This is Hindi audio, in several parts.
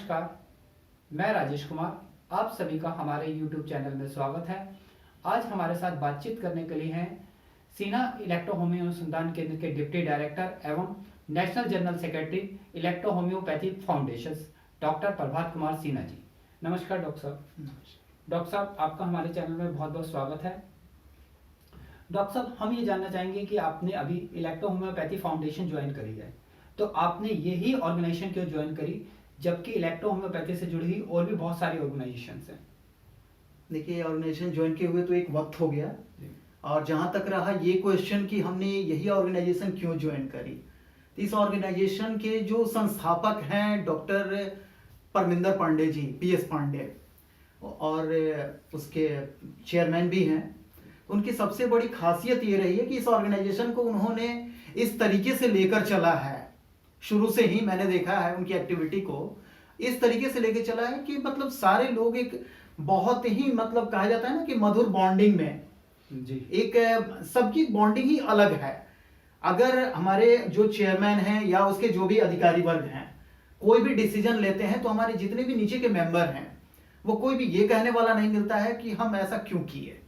नमस्कार, मैं राजेश कुमार। आप सभी का हमारे YouTube चैनल में स्वागत है। आज हमारे साथ बातचीत करने के लिए हैं सिन्हा इलेक्ट्रो होम्यो अनुसंधान केंद्र के डिप्टी डायरेक्टर एवं national general secretary electro homoeopathy foundation doctor Prabhat Kumar Sinha ji. नमस्कार डॉक्टर साहब। डॉक्टर साहब, आपका हमारे चैनल में बहुत बहुत स्वागत है। डॉक्टर साहब, हम ये जानना चाहेंगे कि आपने अभी इलेक्ट्रो होम्योपैथी फाउंडेशन ज्वाइन करी है, तो आपने यही ऑर्गेनाइजेशन क्यों ज्वाइन करी, जबकि इलेक्ट्रो होम्योपैथी से जुड़ी हुई और भी बहुत सारी ऑर्गेनाइजेशंस हैं? देखिए, ऑर्गेनाइजेशन ज्वाइन किए हुए तो एक वक्त हो गया, और जहाँ तक रहा ये क्वेश्चन कि हमने यही ऑर्गेनाइजेशन क्यों ज्वाइन करी, तो इस ऑर्गेनाइजेशन के जो संस्थापक हैं डॉक्टर परमिंदर पांडे जी, PS पांडे, और उसके चेयरमैन भी हैं। उनकी सबसे बड़ी खासियत ये रही है कि इस ऑर्गेनाइजेशन को उन्होंने इस तरीके से लेकर चला है। शुरू से ही मैंने देखा है उनकी एक्टिविटी को इस तरीके से लेकर चला है कि मतलब सारे लोग एक बहुत ही मतलब कहा जाता है ना कि मधुर बॉन्डिंग में जी। एक सबकी बॉन्डिंग ही अलग है। अगर हमारे जो चेयरमैन हैं या उसके जो भी अधिकारी वर्ग हैं कोई भी डिसीजन लेते हैं तो हमारे जितने भी नीचे के मेंबर हैं वो कोई भी ये कहने वाला नहीं मिलता है कि हम ऐसा क्यों किए।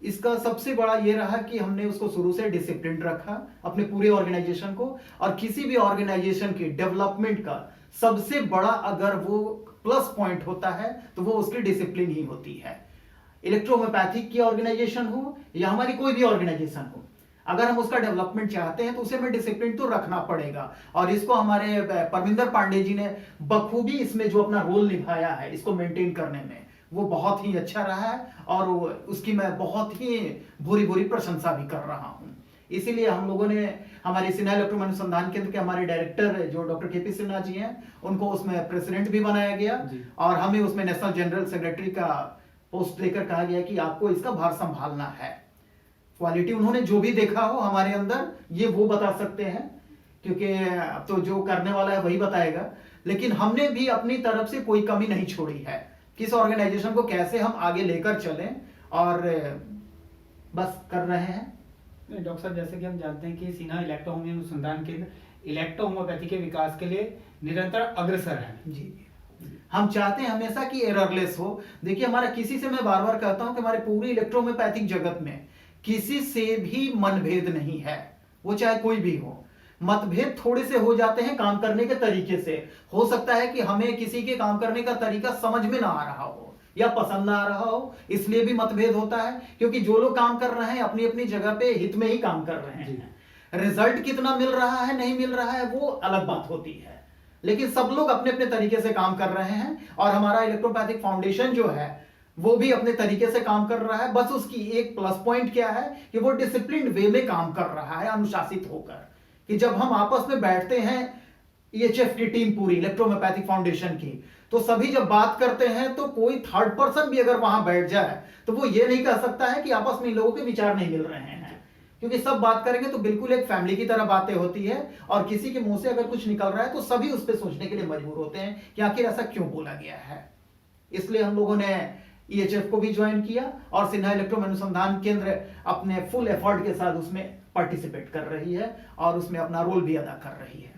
इसका सबसे बड़ा ये रहा कि हमने उसको शुरू से डिसिप्लिन रखा अपने पूरे ऑर्गेनाइजेशन को, और किसी भी ऑर्गेनाइजेशन की डेवलपमेंट का सबसे बड़ा अगर वो प्लस पॉइंट होता है तो वो उसकी डिसिप्लिन ही होती है। इलेक्ट्रोहोम्योपैथिक की ऑर्गेनाइजेशन हो या हमारी कोई भी ऑर्गेनाइजेशन हो, अगर हम उसका डेवलपमेंट चाहते हैं तो उसे हमें डिसिप्लिन तो रखना पड़ेगा, और इसको हमारे परमिंदर पांडे जी ने बखूबी इसमें जो अपना रोल निभाया है इसको मेंटेन करने में वो बहुत ही अच्छा रहा है, और उसकी मैं बहुत ही भूरी भूरी प्रशंसा भी कर रहा हूं। इसीलिए हम लोगों ने हमारे सिन्हा इलेक्ट्रो अनुसंधान केंद्र के हमारे डायरेक्टर जो डॉक्टर KP सिन्हा जी हैं उनको उसमें प्रेसिडेंट भी बनाया गया, और हमें उसमें नेशनल जनरल सेक्रेटरी का पोस्ट देकर कहा गया कि आपको इसका भार संभालना है। क्वालिटी उन्होंने जो भी देखा हो हमारे अंदर ये वो बता सकते हैं, क्योंकि अब तो जो करने वाला है वही बताएगा, लेकिन हमने भी अपनी तरफ से कोई कमी नहीं छोड़ी है किस ऑर्गेनाइजेशन को कैसे हम आगे लेकर चलें, और बस कर रहे हैं। डॉक्टर साहब, जैसे कि हम जानते हैं कि सिन्हा इलेक्ट्रो होम्यो अनुसंधान केंद्र इलेक्ट्रो होम्योपैथी के विकास के लिए निरंतर अग्रसर है। जी, हम चाहते हैं हमेशा कि एररलेस हो। देखिए, हमारा किसी से मैं बार बार कहता हूं कि हमारे पूरी इलेक्ट्रोहोम्योपैथिक जगत में किसी से भी मनभेद नहीं है, वो चाहे कोई भी हो। मतभेद थोड़े से हो जाते हैं काम करने के तरीके से। हो सकता है कि हमें किसी के काम करने का तरीका समझ में ना आ रहा हो या पसंद ना आ रहा हो, इसलिए भी मतभेद होता है, क्योंकि जो लोग काम कर रहे हैं अपनी अपनी जगह पे हित में ही काम कर रहे हैं। रिजल्ट कितना मिल रहा है नहीं मिल रहा है वो अलग बात होती है, लेकिन सब लोग अपने अपने तरीके से काम कर रहे हैं, और हमारा इलेक्ट्रोपैथिक फाउंडेशन जो है वो भी अपने तरीके से काम कर रहा है। बस उसकी एक प्लस पॉइंट क्या है कि वो डिसिप्लिन वे में काम कर रहा है, अनुशासित होकर, कि जब हम आपस में बैठते हैं EHF की टीम पूरी इलेक्ट्रोहोम्योपैथिक फाउंडेशन की, तो सभी जब बात करते हैं तो कोई थर्ड पर्सन भी अगर वहां बैठ जाए तो वो ये नहीं कह सकता है कि आपस में इन लोगों के विचार नहीं मिल रहे हैं, क्योंकि सब बात करेंगे तो बिल्कुल एक फैमिली की तरह बातें होती है, और किसी के मुंह से अगर कुछ निकल रहा है तो सभी उस पर सोचने के लिए मजबूर होते हैं कि आखिर ऐसा क्यों बोला गया है। इसलिए हम लोगों ने EHF को भी ज्वाइन किया, और सिन्हा इलेक्ट्रो अनुसंधान केंद्र अपने फुल एफर्ट के साथ उसमें पार्टिसिपेट कर रही है और उसमें अपना रोल भी अदा कर रही है।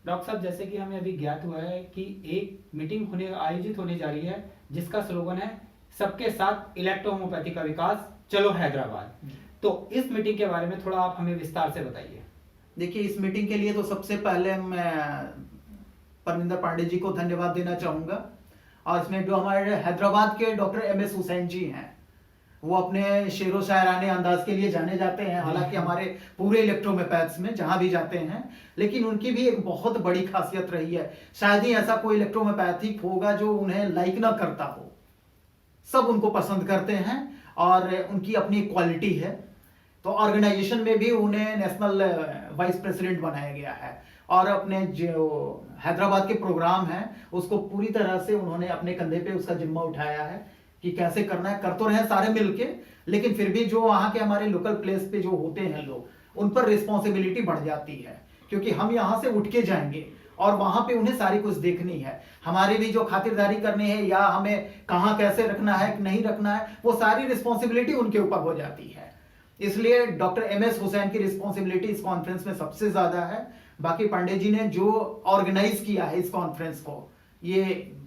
डॉक्टर साहब, जैसे कि हमें अभी ज्ञात हुआ है कि एक मीटिंग आयोजित होने जा रही है जिसका स्लोगन है सबके साथ इलेक्ट्रो होम्योपैथी का विकास, चलो हैदराबाद। तो इस मीटिंग के बारे में थोड़ा आप हमें विस्तार से बताइए। देखिए, इस मीटिंग के लिए तो सबसे पहले मैं परमिंदर पांडे जी को धन्यवाद देना चाहूंगा, और इसमें जो हमारे हैदराबाद के डॉक्टर MS हुसैन जी हैं वो अपने शेरो शायराने अंदाज के लिए जाने जाते हैं, हालांकि हमारे पूरे इलेक्ट्रोहोम्योपैथ्स में जहां भी जाते हैं, लेकिन उनकी भी एक बहुत बड़ी खासियत रही है। शायद ही ऐसा कोई इलेक्ट्रोहोम्योपैथिक होगा जो उन्हें लाइक ना करता हो, सब उनको पसंद करते हैं, और उनकी अपनी क्वालिटी है। तो ऑर्गेनाइजेशन में भी उन्हें नेशनल वाइस प्रेसिडेंट बनाया गया है, और अपने जो हैदराबाद के प्रोग्राम हैं उसको पूरी तरह से उन्होंने अपने कंधे पे उसका जिम्मा उठाया है कि कैसे करना है। कर तो रहे सारे मिलके, लेकिन फिर भी जो वहां के हमारे लोकल प्लेस पे जो होते हैं लोग, उन पर रिस्पॉन्सिबिलिटी बढ़ जाती है, क्योंकि हम यहाँ से उठ के जाएंगे और वहां पे उन्हें सारी कुछ देखनी है। हमारी भी जो खातिरदारी करनी है या हमें कहाँ कैसे रखना है नहीं रखना है, वो सारी रिस्पॉन्सिबिलिटी उनके ऊपर हो जाती है। इसलिए डॉक्टर MS हुसैन की रिस्पॉन्सिबिलिटी इस कॉन्फ्रेंस में सबसे ज्यादा है। बाकी पांडे जी ने जो ऑर्गेनाइज किया है इस कॉन्फ्रेंस को, ये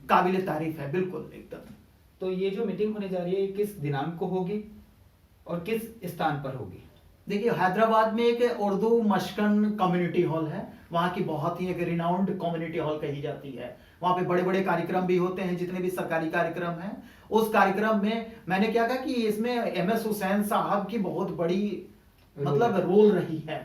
काबिले तारीफ है बिल्कुल एकदम। तो ये जो मीटिंग होने जा रही है ये किस दिनांक को होगी और किस स्थान पर होगी? देखिए हैदराबाद में एक उर्दू मशकन कम्युनिटी हॉल है, वहाँ की बहुत ही एक रिनाउंड कम्युनिटी हॉल कही जाती है। वहाँ पे बड़े बड़े कार्यक्रम भी होते हैं, जितने भी सरकारी कार्यक्रम हैं। उस कार्यक्रम में मैंने क्या कहा कि इसमें MS हुसैन साहब की बहुत बड़ी मतलब रोल रही है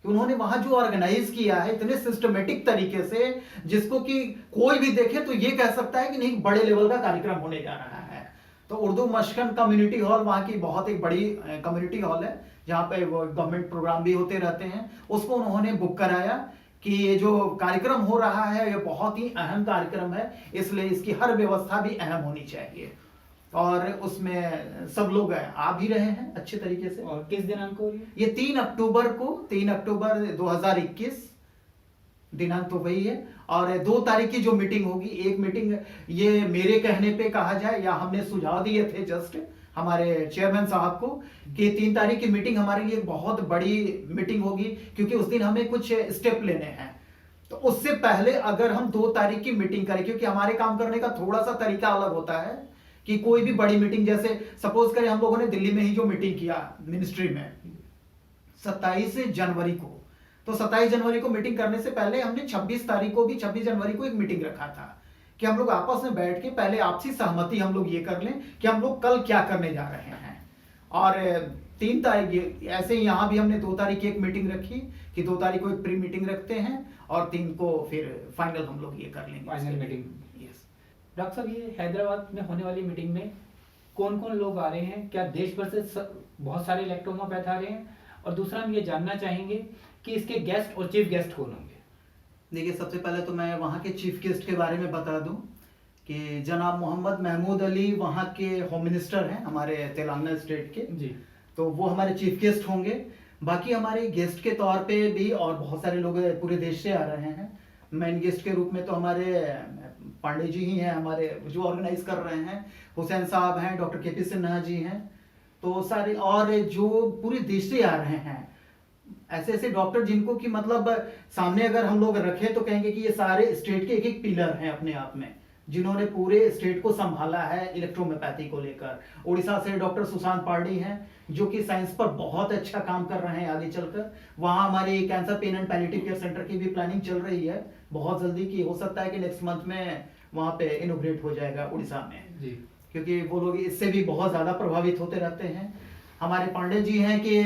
कि उन्होंने वहां जो ऑर्गेनाइज किया है इतने सिस्टमेटिक तरीके से, जिसको कि कोई भी देखे तो ये कह सकता है कि नहीं बड़े लेवल का कार्यक्रम होने जा रहा है। तो उर्दू मशकन कम्युनिटी हॉल वहाँ की बहुत एक बड़ी कम्युनिटी हॉल है, जहाँ पे वो गवर्नमेंट प्रोग्राम भी होते रहते हैं। उसको उन्होंने बुक कराया कि ये जो कार्यक्रम हो रहा है ये बहुत ही अहम कार्यक्रम है, इसलिए इसकी हर व्यवस्था भी अहम होनी चाहिए। और उसमें सब लोग आ भी रहे हैं अच्छे तरीके से। और किस दिनांक को हो रही है? ये 3 अक्टूबर को, 3 अक्टूबर 2021 दिनांक तो वही है। और 2 तारीख की जो मीटिंग होगी, एक मीटिंग ये मेरे कहने पे कहा जाए या हमने सुझाव दिए थे जस्ट हमारे चेयरमैन साहब को कि 3 तारीख की मीटिंग हमारे लिए बहुत बड़ी मीटिंग होगी, क्योंकि उस दिन हमें कुछ स्टेप लेने हैं। तो उससे पहले अगर हम 2 तारीख की मीटिंग करें, क्योंकि हमारे काम करने का थोड़ा सा तरीका अलग होता है कि कोई भी बड़ी मीटिंग, जैसे सपोज करें हम लोगों ने दिल्ली में ही जो मीटिंग किया मिनिस्ट्री में 27 जनवरी को, तो 27 जनवरी को मीटिंग करने से पहले हमने 26 तारीख को भी 26 जनवरी को एक मीटिंग रखा था कि हम लोग आपस में बैठ के पहले आपसी सहमति हम लोग ये कर लें कि हम लोग कल क्या करने जा रहे हैं। और 3 तारीख ऐसे ही यहाँ भी हमने 2 तारीख की एक मीटिंग रखी कि 2 तारीख को एक प्री मीटिंग रखते हैं और 3 को फिर फाइनल हम लोग ये कर लेंगे, फाइनल मीटिंग। यस। डॉक्टर साहब ये हैदराबाद में होने वाली मीटिंग में कौन कौन लोग आ रहे हैं? क्या देश भर से बहुत सारे इलेक्ट्रोहोमोपैथ आ रहे हैं? और दूसरा हम ये जानना चाहेंगे कि इसके गेस्ट और चीफ गेस्ट कौन होंगे? देखिए सबसे पहले तो मैं वहाँ के चीफ गेस्ट के बारे में बता दूं कि जनाब मोहम्मद महमूद अली वहाँ के होम मिनिस्टर हैं हमारे तेलंगाना स्टेट के जी। तो वो हमारे चीफ गेस्ट होंगे। बाकी हमारे गेस्ट के तौर पे भी और बहुत सारे लोग पूरे देश से आ रहे हैं। मेन गेस्ट के रूप में तो हमारे पांडे जी ही हैं, हमारे जो ऑर्गेनाइज कर रहे हैं, हुसैन साहब हैं, डॉक्टर KP सिन्हा जी हैं, तो सारे और जो पूरे देश से आ रहे हैं ऐसे ऐसे डॉक्टर जिनको कि मतलब सामने अगर हम लोग रखें तो कहेंगे कि ये सारे स्टेट के एक एक पिलर हैं अपने आप में, जिन्होंने पूरे स्टेट को संभाला है इलेक्ट्रोहोम्योपैथी को लेकर। उड़ीसा से डॉक्टर सुशांत पार्डी हैं जो कि साइंस पर बहुत अच्छा काम कर रहे हैं आगे चलकर। वहाँ हमारी cancer pen and palliative care centre की भी प्लानिंग चल रही है बहुत जल्दी, की हो सकता है कि नेक्स्ट मंथ में वहाँ पे इनोग्रेट हो जाएगा उड़ीसा में जी। क्योंकि वो लोग इससे भी बहुत ज्यादा प्रभावित होते रहते हैं। हमारे पांडे जी हैं कि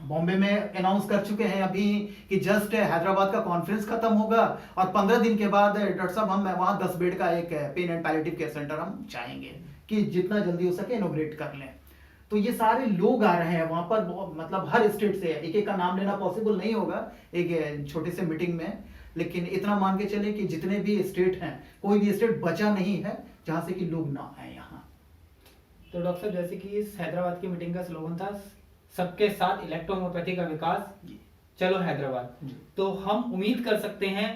बॉम्बे में अनाउंस कर चुके हैं अभी कि जस्ट हैदराबाद का कॉन्फ्रेंस खत्म होगा और 15 दिन के बाद डॉक्टर साहब हम वहाँ 10 बेड का एक pain and palliative care center हम चाहेंगे कि जितना जल्दी हो सके इनोग्रेट कर लें। तो ये सारे लोग आ रहे हैं वहां पर, मतलब हर स्टेट से, एक एक का नाम लेना पॉसिबल नहीं होगा एक छोटे से मीटिंग में, लेकिन इतना मान के चले कि जितने भी स्टेट हैं कोई भी स्टेट बचा नहीं है जहां से कि लोग ना आए यहाँ। तो डॉक्टर साहब जैसे कि इस हैदराबाद की मीटिंग का स्लोगन था सबके साथ इलेक्ट्रोहोम्योपैथी का विकास, चलो हैदराबाद, तो हम उम्मीद कर सकते हैं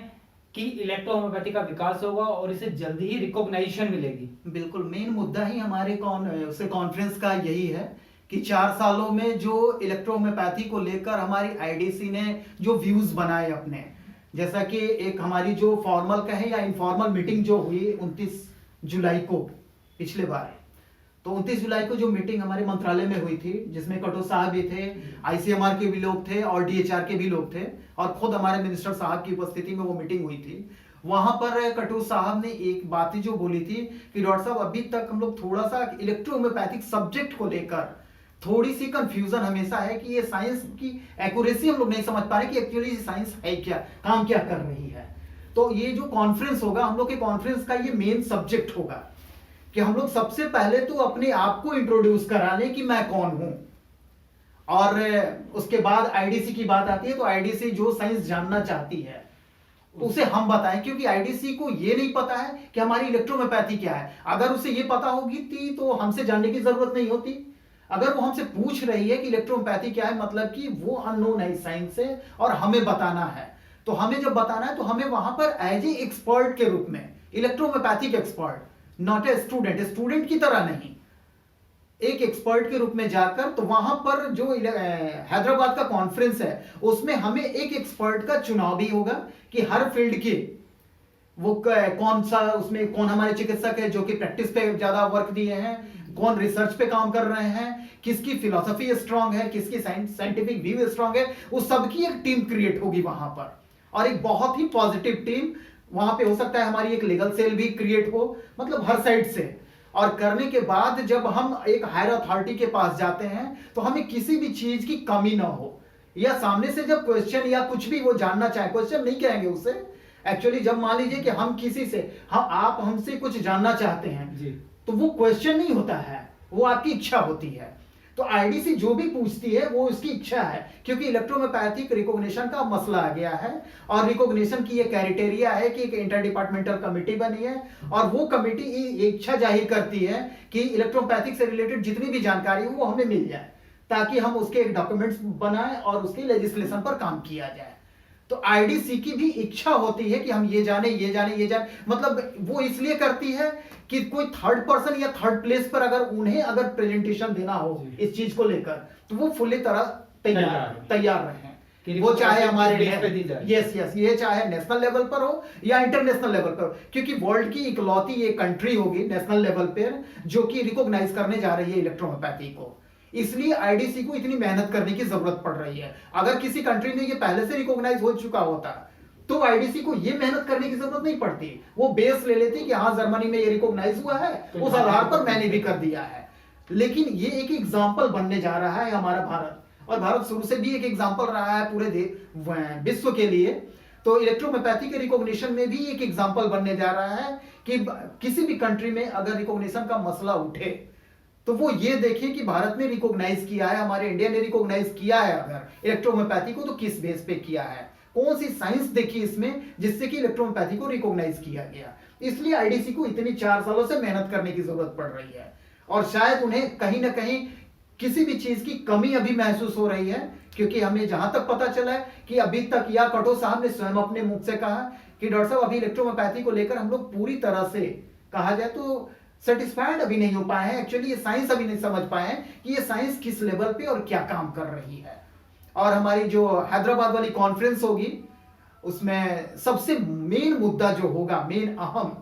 कि इलेक्ट्रोहोम्योपैथी का विकास होगा और इसे जल्दी ही रिकॉग्नाइजेशन मिलेगी। बिल्कुल, मेन मुद्दा ही हमारे कॉन्फ्रेंस का यही है कि 4 सालों में जो इलेक्ट्रोहोम्योपैथी को लेकर हमारी IDC ने जो व्यूज बनाए अपने, जैसा कि एक हमारी जो फॉर्मल कहे या इनफॉर्मल मीटिंग जो हुई 29 जुलाई को पिछले बार, तो 29 जुलाई को जो मीटिंग हमारे मंत्रालय में हुई थी जिसमें कटो साहब भी थे, ICMR के भी लोग थे और DHR के भी लोग थे और खुद हमारे मिनिस्टर साहब की उपस्थिति में वो मीटिंग हुई थी। वहां पर कटो साहब ने एक बात जो बोली थी कि डॉक्टर साहब अभी तक हम लोग थोड़ा सा इलेक्ट्रोहोम्योपैथिक सब्जेक्ट को लेकर थोड़ी सी कंफ्यूजन हमेशा है कि ये साइंस की एक्यूरेसी हम लोग नहीं समझ पा रहे कि एक्चुअली साइंस है क्या, काम क्या कर रही है। तो ये जो कॉन्फ्रेंस होगा, हम लोग के कॉन्फ्रेंस का ये मेन सब्जेक्ट होगा कि हम लोग सबसे पहले तो अपने आप को इंट्रोड्यूस करा लें कि मैं कौन हूं, और उसके बाद IDC की बात आती है तो IDC जो साइंस जानना चाहती है तो उसे हम बताएं, क्योंकि IDC को ये नहीं पता है कि हमारी इलेक्ट्रोहोम्योपैथी क्या है। अगर उसे ये पता होगी थी तो हमसे जानने की जरूरत नहीं होती। अगर वो हमसे पूछ रही है कि इलेक्ट्रोहोम्योपैथी क्या है, मतलब कि वो अननोन है साइंस से और हमें बताना है। तो हमें जब बताना है तो हमें वहां पर एज ए एक्सपर्ट के रूप में, इलेक्ट्रोहोम्योपैथिक एक्सपर्ट, नॉट ए स्टूडेंट की तरह नहीं, एक एक्सपर्ट के रूप में जाकर, तो वहां पर जो हैदराबाद का कॉन्फ्रेंस है उसमें हमें एक एक्सपर्ट का चुनाव भी होगा कि हर फील्ड के कौन सा उसमें कौन हमारे चिकित्सक है जो कि प्रैक्टिस पे ज्यादा वर्क दिए हैं, कौन रिसर्च पे काम कर रहे हैं, किसकी फिलॉसफी स्ट्रांग है, किसकी साइंटिफिक व्यू स्ट्रांग है, उस सबकी एक टीम क्रिएट होगी वहां पर, और एक बहुत ही पॉजिटिव टीम वहां पे हो सकता है। हमारी एक लीगल सेल भी क्रिएट हो, मतलब हर साइड से। और करने के बाद जब हम एक हायर अथॉरिटी के पास जाते हैं तो हमें किसी भी चीज की कमी ना हो, या सामने से जब क्वेश्चन या कुछ भी वो जानना चाहे, क्वेश्चन नहीं कहेंगे उससे, एक्चुअली जब मान लीजिए कि हम किसी से आप हमसे कुछ जानना चाहते हैं जी। तो वो क्वेश्चन नहीं होता है, वो आपकी इच्छा होती है। तो आईडीसी जो भी पूछती है वो उसकी इच्छा है, क्योंकि इलेक्ट्रोहोम्योपैथिक रिकॉग्निशन का मसला आ गया है, और रिकॉग्निशन की ये क्राइटेरिया है कि एक इंटर डिपार्टमेंटल कमेटी बनी है, और वो कमेटी इच्छा जाहिर करती है कि इलेक्ट्रोपैथिक से रिलेटेड जितनी भी जानकारी हो वो हमें मिल जाए, ताकि हम उसके एक डॉक्यूमेंट्स बनाएं और उसके लेजिस्लेशन पर काम किया जाए। तो आईडीसी की भी इच्छा होती है कि हम ये जाने ये जाने ये जाने, मतलब वो इसलिए करती है कि कोई थर्ड पर्सन या थर्ड प्लेस पर अगर प्रेजेंटेशन देना हो इस चीज को लेकर, तो वो फुल्ली तरह तैयार रहे, वो चाहे हमारे ये चाहे नेशनल लेवल पर हो या इंटरनेशनल लेवल पर हो, क्योंकि वर्ल्ड की इकलौती ये कंट्री होगी नेशनल लेवल पर जो कि रिकॉग्नाइज करने जा रही है इलेक्ट्रोहोम्योपैथी को। इसलिए आईडीसी को इतनी मेहनत करने की जरूरत पड़ रही है। अगर किसी कंट्री में ये पहले से रिकॉग्नाइज हो चुका होता तो आईडीसी को ये मेहनत करने की जरूरत नहीं पड़ती, वो बेस ले लेती कि हाँ जर्मनी में ये रिकॉग्नाइज हुआ है, उस आधार पर मैंने भी कर दिया है। लेकिन ये एक एग्जाम्पल बनने जा रहा है हमारा भारत, और भारत शुरू से भी एक एग्जाम्पल रहा है पूरे विश्व के लिए। तो इलेक्ट्रोहोम्योपैथी के रिकॉग्निशन में भी एक एग्जाम्पल बनने जा रहा है कि किसी भी कंट्री में अगर रिकॉग्निशन का मसला उठे तो वो ये देखिए कि भारत ने रिकॉग्नाइज किया है, हमारे इंडिया ने रिकॉग्नाइज किया है अगर इलेक्ट्रोहोम्योपैथी को, तो किस बेस पे किया है, कौन सी साइंस देखी इसमें जिससे कि इलेक्ट्रोहोम्योपैथी को रिकॉग्नाइज किया गया। इसलिए आईडीसी को इतनी 4 सालों से मेहनत करने की जरूरत पड़ रही है, और शायद उन्हें कहीं ना कहीं किसी भी चीज की कमी अभी महसूस हो रही है, क्योंकि हमें जहां तक पता चला है कि अभी तक, या कटो साहब ने स्वयं अपने मुख से कहा कि डॉक्टर साहब अभी इलेक्ट्रोहोम्योपैथी को लेकर हम लोग पूरी तरह से कहा जाए तो सेटिस्फाइड अभी नहीं हो पाए हैं। एक्चुअली ये साइंस अभी नहीं समझ पाए हैं कि ये साइंस किस लेवल पे और क्या काम कर रही है। और हमारी जो हैदराबाद वाली कॉन्फ्रेंस होगी उसमें सबसे मेन मुद्दा जो होगा, मेन अहम,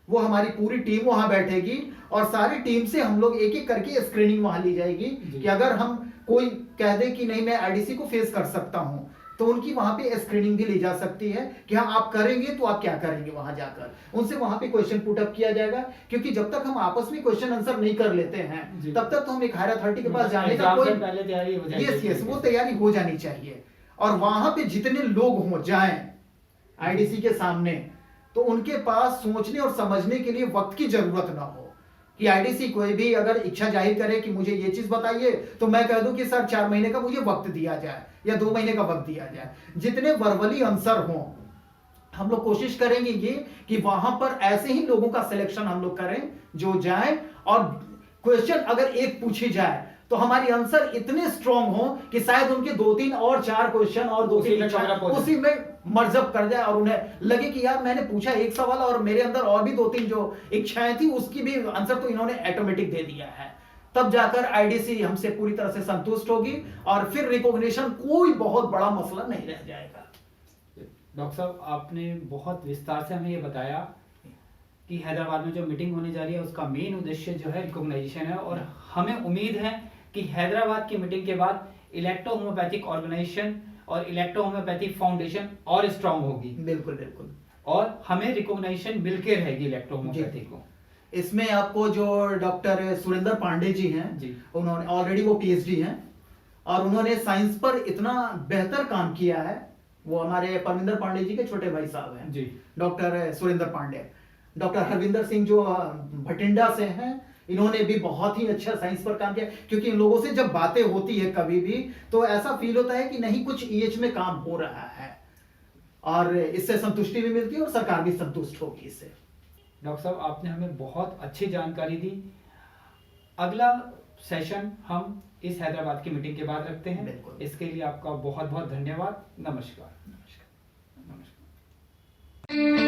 वो हमारी पूरी टीम वहां बैठेगी, और सारी टीम से हम लोग एक एक करके स्क्रीनिंग वहां ली जाएगी कि अगर हम कोई कह दे कि नहीं मैं आईडीसी को फेस कर सकता हूं, तो उनकी वहां पे स्क्रीनिंग भी ली जा सकती है कि हाँ आप करेंगे तो आप क्या करेंगे। वहां जाकर उनसे वहां पे क्वेश्चन पुट अप किया जाएगा, क्योंकि जब तक हम आपस में क्वेश्चन आंसर नहीं कर लेते हैं तब तक तो हम एक हायर अथॉरिटी के पास जाने का कोई वो तैयारी हो जानी चाहिए। और वहां पे जितने लोग हो जाएं आईडीसी के सामने, तो उनके पास सोचने और समझने के लिए वक्त की जरूरत ना हो कि आईडीसी कोई भी अगर इच्छा जाहिर करे कि मुझे ये चीज बताइए, तो मैं कह दूं कि सर 4 महीने का मुझे वक्त दिया जाए या 2 महीने का वक्त दिया जाए। जितने वर्बली आंसर हों, हम लोग कोशिश करेंगे ये कि वहां पर ऐसे ही लोगों का सिलेक्शन हम लोग करें जो जाए, और क्वेश्चन अगर एक पूछी जाए तो हमारी आंसर इतने स्ट्रांग हो कि शायद उनके 2-3 और 4 क्वेश्चन और 2-3 उसी में मर्जअप कर जाए, और उन्हें लगे कि यार मैंने पूछा एक सवाल और मेरे अंदर और भी 2-3 जो इच्छाएं थी उसकी भी आंसर तो इन्होंने ऑटोमेटिक दे दिया है। तब जाकर आईडीसी हमसे पूरी तरह से संतुष्ट होगी, और फिर रिकॉग्निशन कोई बहुत बड़ा मसला नहीं रह जाएगा। डॉक्टर साहब आपने बहुत विस्तार से हमें ये बताया कि हैदराबाद में जो मीटिंग होने जा रही है उसका मेन उद्देश्य जो है रिकॉग्नाइजेशन है, और हमें उम्मीद है कि हैदराबाद की मीटिंग के बाद इलेक्ट्रोहोम्योपैथिक ऑर्गेनाइजेशन और इलेक्ट्रोहोम्योपैथिक फाउंडेशन और स्ट्रांग होगी। बिल्कुल बिल्कुल, और हमें रिकॉग्निशन मिलके रहेगी इलेक्ट्रोहोम्योपैथी को। इसमें आपको जो डॉक्टर सुरेंद्र पांडे जी हैं जी, उन्होंने ऑलरेडी वो पीएचडी हैं, और उन्होंने साइंस पर इतना बेहतर काम किया है। वो हमारे परमिंदर पांडे जी के छोटे भाई साहब हैं जी, डॉक्टर सुरेंद्र पांडे। डॉक्टर हरविंदर सिंह जो भटिंडा से हैं, इन्होंने भी बहुत ही अच्छा साइंस पर काम किया, क्योंकि इन लोगों से जब बातें होती है कभी भी तो ऐसा फील होता है कि नहीं कुछ ईएच में काम हो रहा है, और इससे संतुष्टि भी मिलती है और सरकार भी संतुष्ट होगी इससे। डॉक्टर साहब आपने हमें बहुत अच्छी जानकारी दी। अगला सेशन हम इस हैदराबाद की मीटिंग के बाद रखते हैं। इसके लिए आपका बहुत बहुत धन्यवाद। नमस्कार। नमस्कार।